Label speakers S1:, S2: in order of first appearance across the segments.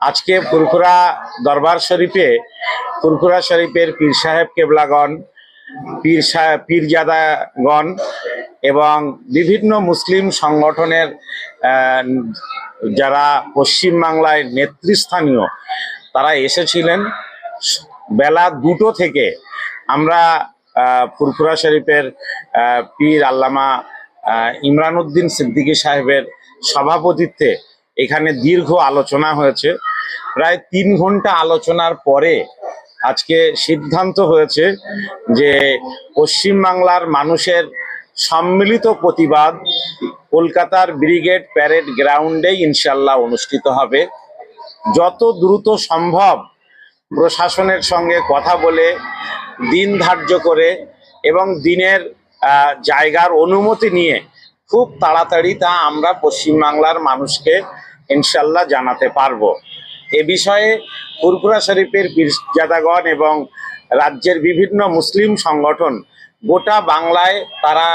S1: আজকে ফুরফুরা দরবার শরীফে ফুরফুরা শরীফের পীর সাহেব কেবলাগণ, পীরজাদাগণ এবং বিভিন্ন মুসলিম সংগঠনের যারা পশ্চিমবাংলায় নেতৃস্থানীয় তারা এসেছিলেন। বেলা 2টো থেকে আমরা ফুরফুরা শরীফের পীর আল্লামা ইমরান উদ্দিন সিদ্দিকী সাহেবের সভাপতিত্বে এখানে দীর্ঘ আলোচনা হয়েছে। প্রায় 3 ঘন্টা আলোচনার পরে আজকে সিদ্ধান্ত হয়েছে যে পশ্চিমবাংলার মানুষের সম্মিলিত প্রতিবাদ কলকাতার ব্রিগেড প্যারেড গ্রাউন্ডেই ইনশাল্লাহ অনুষ্ঠিত হবে। যত দ্রুত সম্ভব প্রশাসনের সঙ্গে কথা বলে দিন ধার্য করে এবং দিনের জায়গার অনুমতি নিয়ে খুব তাড়াতাড়ি তা আমরা পশ্চিমবাংলার মানুষকে ইনশাল্লাহ জানাতে পারবো। এ বিষয়ে ফুরফুরা শরীফের পীরজাদাগণ এবং রাজ্যের বিভিন্ন মুসলিম সংগঠন গোটা বাংলায় তারা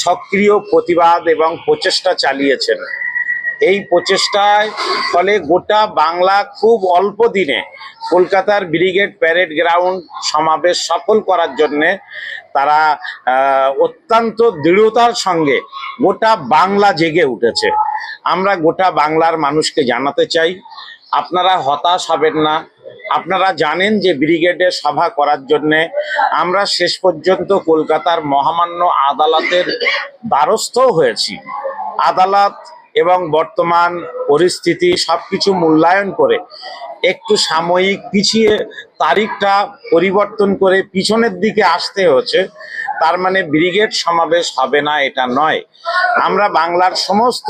S1: সক্রিয় প্রতিবাদ এবং প্রচেষ্টা চালিয়েছেন। এই প্রচেষ্টায় ফলে গোটা বাংলা খুব অল্প দিনে কলকাতার ব্রিগেড প্যারেড গ্রাউন্ড সমাবেশ সফল করার জন্যে তারা অত্যন্ত দৃঢ়তার সঙ্গে গোটা বাংলা জেগে উঠেছে। আমরা গোটা বাংলার মানুষকে জানাতে চাই, আপনারা হতাশ হবেন না। আপনারা জানেন যে ব্রিগেডের সভা করার জন্যে আমরা শেষ পর্যন্ত কলকাতার মহামান্য আদালতের দ্বারস্থ হয়েছি। আদালত এবং বর্তমান পরিস্থিতি সবকিছু মূল্যায়ন করে একটু সাময়িক পিছিয়ে তারিখটা পরিবর্তন করে পিছনের দিকে আসতে হচ্ছে। তার মানে ব্রিগেড সমাবেশ হবে না এটা নয়। আমরা বাংলার সমস্ত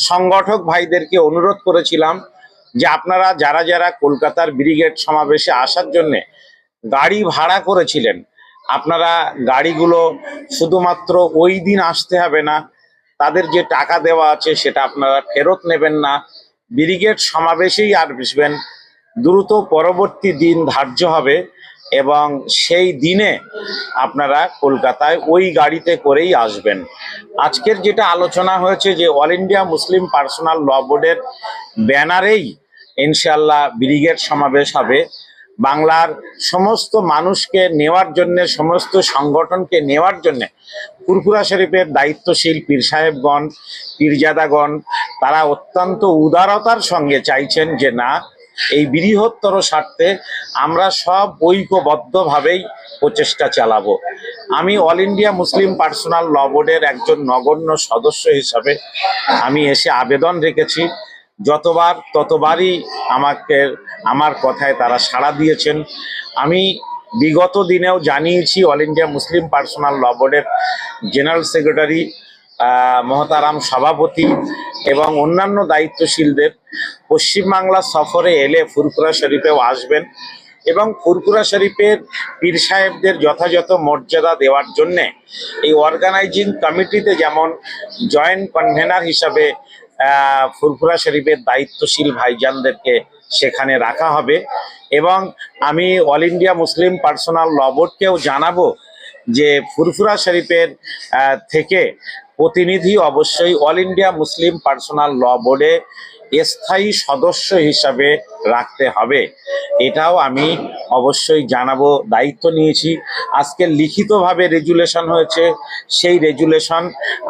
S1: সংগঠক ভাইদেরকে অনুরোধ করেছিলাম যে আপনারা যারা যারা কলকাতার ব্রিগেড সমাবেশে আসার জন্যে গাড়ি ভাড়া করেছিলেন, আপনারা গাড়িগুলো শুধুমাত্র ওই দিন আসতে হবে না, তাদের যে টাকা দেওয়া আছে সেটা আপনারা ফেরত নেবেন না, ব্রিগেড সমাবেশেই আসবেন। দ্রুত পরবর্তী দিন ধার্য হবে এবং সেই দিনে আপনারা কলকাতায় ওই গাড়িতে করেই আসবেন। আজকের যেটা আলোচনা হয়েছে যে অল ইন্ডিয়া মুসলিম পার্সোনাল ল বোর্ডের ব্যানারেই ইনশাল্লাহ ব্রিগেড সমাবেশ হবে। বাংলার সমস্ত মানুষকে নেওয়ার জন্যে, সমস্ত সংগঠনকে নেওয়ার জন্যে ফুরফুরা শরীফের দায়িত্বশীল পীর সাহেবগণ, পীরজাদাগণ তারা অত্যন্ত উদারতার সঙ্গে চাইছেন যে না, এই বৃহত্তর স্বার্থে আমরা সব ঐক্যবদ্ধভাবেই প্রচেষ্টা চালাবো। আমি অল ইন্ডিয়া মুসলিম পার্সোনাল ল বোর্ডের একজন নগণ্য সদস্য হিসাবে আমি এসে আবেদন রেখেছি। যতবার ততবারই আমার কথায় তারা সাড়া দিয়েছেন। আমি বিগত দিনেও জানিয়েছি অল ইন্ডিয়া মুসলিম পার্সোনাল ল বোর্ডের জেনারেল সেক্রেটারি মহতারাম সভাপতি এবং অন্যান্য দায়িত্বশীলদের পশ্চিমবাংলা সফরে এলে ফুরফুরা শরীফেও আসবেন এবং ফুরফুরা শরীফের পীর সাহেবদের যথাযথ মর্যাদা দেওয়ার জন্যে এই অর্গানাইজিং কমিটিতে যেমন জয়েন্ট কনভেনার হিসাবে ফুরফুরা শরীফের দায়িত্বশীল ভাইজানদেরকে সেখানে রাখা হবে। এবং আমি অল ইন্ডিয়া মুসলিম পার্সোনাল ল বোর্ডকেও জানাবো যে ফুরফুরা শরীফের থেকে প্রতিনিধি অবশ্যই অল ইন্ডিয়া মুসলিম পার্সোনাল ল বোর্ডে স্থায়ী সদস্য হিসাবে রাখতে হবে। এটাও আমি অবশ্যই জানাবো, দায়িত্ব নিয়েছি। আজকে লিখিতভাবে রেজুলেশন হয়েছে, সেই রেজুলেশন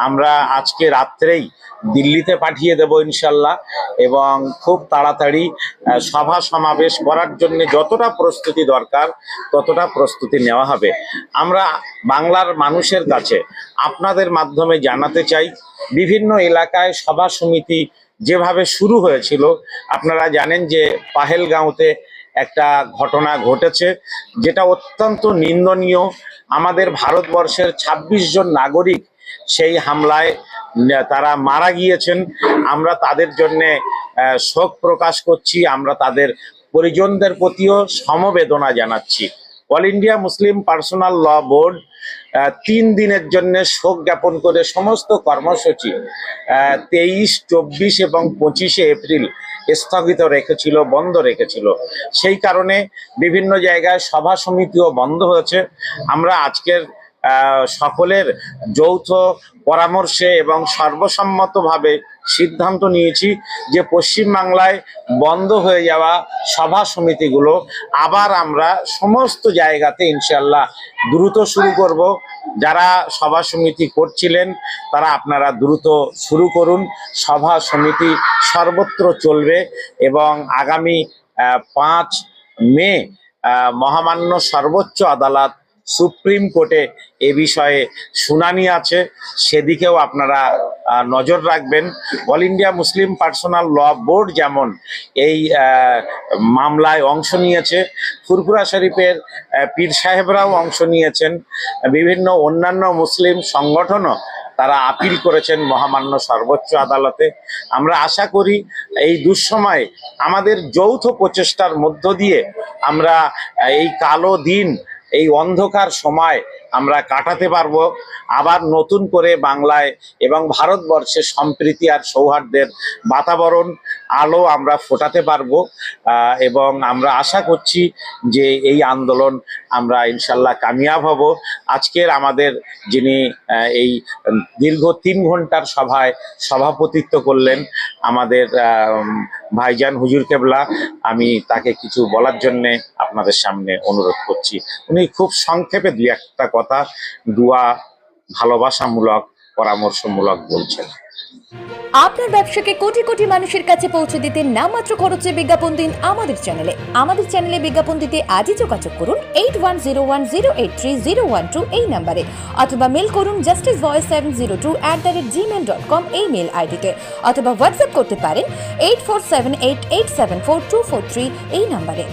S1: আমরা আজকে রাত্রেই দিল্লিতে পাঠিয়ে দেব ইনশাল্লাহ এবং খুব তাড়াতাড়ি সভা সমাবেশ করার জন্য যতটা প্রস্তুতি দরকার ততটা প্রস্তুতি নেওয়া হবে। আমরা বাংলার মানুষের কাছে আপনাদের মাধ্যমে জানাতে চাই, বিভিন্ন এলাকায় সভা সমিতি যেভাবে শুরু হয়েছিল, আপনারা জানেন যে পাহেলগাঁওতে একটা ঘটনা ঘটেছে যেটা অত্যন্ত নিন্দনীয়। আমাদের ভারতবর্ষের 26 জন নাগরিক সেই হামলায় তারা মারা গিয়েছেন। আমরা তাদের জন্যে শোক প্রকাশ করছি, আমরা তাদের পরিজনদের প্রতিও সমবেদনা জানাচ্ছি। অল ইন্ডিয়া মুসলিম পার্সোনাল ল বোর্ড 3 দিনের জন্য শোক জ্ঞাপন করে সমস্ত কর্মসূচি 23, 24 এবং 25 এপ্রিল স্থগিত রেখেছিল, বন্ধ রেখেছিল। সেই কারণে বিভিন্ন জায়গায় সভা সমিতিও বন্ধ হয়েছে। আমরা আজকের সকলের যৌথ পরামর্শে এবং সর্বসম্মতভাবে সিদ্ধান্ত নিয়েছি যে পশ্চিমবাংলায় বন্ধ হয়ে যাওয়া সভা সমিতিগুলো আবার আমরা সমস্ত জায়গাতে ইনশাল্লাহ দ্রুত শুরু করব। যারা সভা সমিতি করছিলেন তারা আপনারা দ্রুত শুরু করুন। সভা সমিতি সর্বত্র চলবে এবং আগামী 5 মে মহামান্য সর্বোচ্চ আদালত সুপ্রিম কোর্টে এ বিষয়ে শুনানি আছে, সেদিকেও আপনারা নজর রাখবেন। অল ইন্ডিয়া মুসলিম পার্সোনাল ল বোর্ড যেমন এই মামলায় অংশ নিয়েছে, ফুরফুরা শরীফের পীর সাহেবরাও অংশ নিয়েছেন, বিভিন্ন অন্যান্য মুসলিম সংগঠনও তারা আপিল করেছেন মহামান্য সর্বোচ্চ আদালতে। আমরা আশা করি এই দুঃসময়ে আমাদের যৌথ প্রচেষ্টার মধ্য দিয়ে আমরা এই কালো দিন, এই অন্ধকার সময় আমরা কাটাতে পারবো। আবার নতুন করে বাংলায় এবং ভারতবর্ষে সম্প্রীতি আর সৌহার্দ্যের বাতাবরণ আলো আমরা ফোটাতে পারবো এবং আমরা আশা করছি যে এই আন্দোলন আমরা ইনশাল্লাহ কামিয়াব হব। আজকের আমাদের যিনি এই দীর্ঘ 3 ঘন্টার সভায় সভাপতিত্ব করলেন আমাদের ভাইজান হুজুর কেবলা, আমি তাকে কিছু বলার জন্যে আপনাদের সামনে অনুরোধ করছি। উনি খুব সংক্ষেপে 2-1টা কথা দোয়া, ভালোবাসামূলক, পরামর্শমূলক বলছেন।
S2: আপনার ব্যবসাকে কোটি কোটি মানুষের কাছে পৌঁছে দিতে নামমাত্র খরচে বিজ্ঞাপন দিন আমাদের চ্যানেলে বিজ্ঞাপন দিতে আজই যোগাযোগ করুন 8101083012 এই নম্বরে, অথবা মেল করুন justicevoice702@gmail.com এই মেল আইডিতে, অথবা হোয়াটসঅ্যাপ করতে পারেন 8478874243 এই নম্বরে।